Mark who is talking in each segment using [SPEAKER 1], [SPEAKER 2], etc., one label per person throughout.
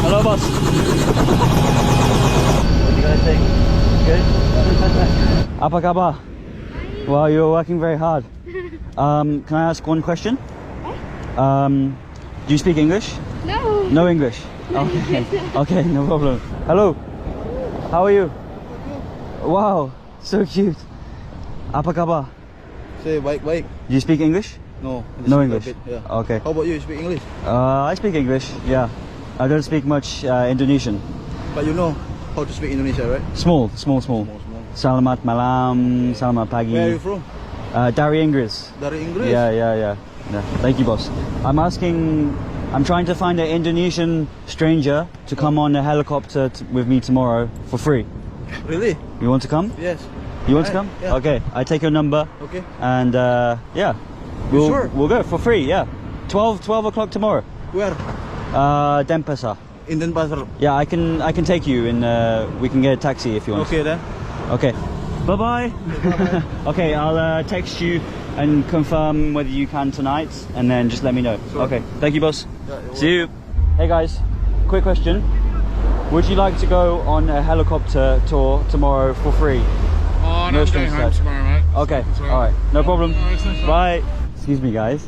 [SPEAKER 1] Hello, boss. What do you guys think? Good? Apa kabar? Wow, you're working very hard. Can I ask one question? Do you speak English?
[SPEAKER 2] No.
[SPEAKER 1] No English? Okay. Okay, no problem. Hello. How are you? Wow, so cute. Apa kabar?
[SPEAKER 3] Say baik-baik.
[SPEAKER 1] Do you speak English?
[SPEAKER 3] No.
[SPEAKER 1] No English?
[SPEAKER 3] Yeah.
[SPEAKER 1] Okay.
[SPEAKER 3] How about you? You speak English?
[SPEAKER 1] I speak English, yeah. I don't speak much Indonesian.
[SPEAKER 3] But you know how to speak Indonesia, right?
[SPEAKER 1] Small.
[SPEAKER 3] Small.
[SPEAKER 1] Selamat malam, selamat pagi.
[SPEAKER 3] Where are you from?
[SPEAKER 1] Dari Inggris.
[SPEAKER 3] Dari Inggris?
[SPEAKER 1] Yeah. Thank you, boss. I'm trying to find an Indonesian stranger to come on a helicopter with me tomorrow for free.
[SPEAKER 3] Really?
[SPEAKER 1] You want to come?
[SPEAKER 3] Yes.
[SPEAKER 1] You want to come?
[SPEAKER 3] Yeah.
[SPEAKER 1] Okay, I take your number.
[SPEAKER 3] Okay.
[SPEAKER 1] And yeah,
[SPEAKER 3] Sure?
[SPEAKER 1] we'll go for free. Yeah, 12 o'clock tomorrow.
[SPEAKER 3] Where?
[SPEAKER 1] Denpasar.
[SPEAKER 3] In Denpasar.
[SPEAKER 1] Yeah, I can take you, and we can get a taxi if you want.
[SPEAKER 3] Okay then.
[SPEAKER 1] Okay. Bye bye. Okay, I'll text you and confirm whether you can tonight, and then just let me know.
[SPEAKER 3] Sure.
[SPEAKER 1] Okay. Thank you, boss.
[SPEAKER 3] Yeah,
[SPEAKER 1] See you. Hey guys, quick question. Would you like to go on a helicopter tour tomorrow for free?
[SPEAKER 4] Oh,
[SPEAKER 1] No
[SPEAKER 4] no, I'm going
[SPEAKER 1] strings
[SPEAKER 4] home
[SPEAKER 1] attached.
[SPEAKER 4] tomorrow, mate.
[SPEAKER 1] Okay.
[SPEAKER 4] So-
[SPEAKER 1] All right. No problem.
[SPEAKER 4] No, it's no fun.
[SPEAKER 1] Bye. Excuse me, guys.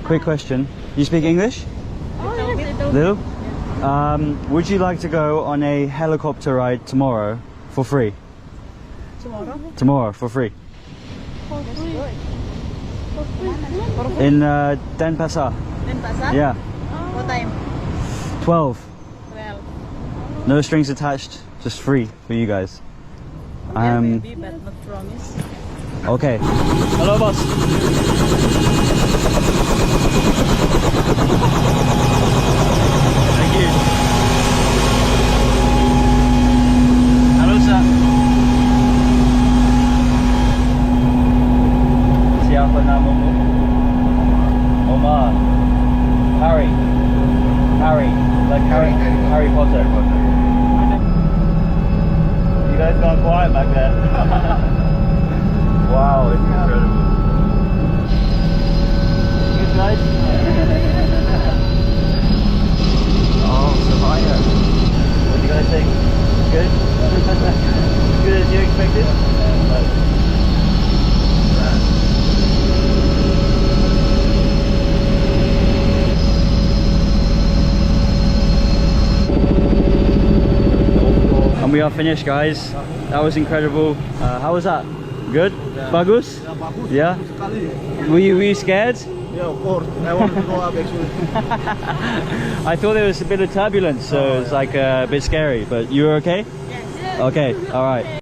[SPEAKER 1] Quick question. You speak English?
[SPEAKER 2] Oh, yes, I don't.
[SPEAKER 1] Little? Would you like to go on a helicopter ride tomorrow for free? Tomorrow for free. In Denpasar.
[SPEAKER 2] Denpasar?
[SPEAKER 1] Yeah.
[SPEAKER 2] What time?
[SPEAKER 1] 12.
[SPEAKER 2] 12.
[SPEAKER 1] No strings attached. Just free for you guys.
[SPEAKER 2] Maybe, but not promise.
[SPEAKER 1] Okay. Hello, boss. Thank you. Hello, sir. Siapa namamu? Omar. Harry. Like Harry Potter. You guys gone quiet back there. Wow, it's incredible. Good guys. Oh, Savannah. What do you guys think? Good? Good as you expected? And we are finished, guys. That was incredible. How was that? Good? Bagus?
[SPEAKER 3] Yeah, bagus.
[SPEAKER 1] Yeah?
[SPEAKER 3] Sekali.
[SPEAKER 1] Were you scared?
[SPEAKER 3] Yeah, of course. I want to go up actually.
[SPEAKER 1] I thought there was a bit of turbulence, so it's like a bit scary, but you were okay?
[SPEAKER 2] Yes.
[SPEAKER 1] Okay, alright.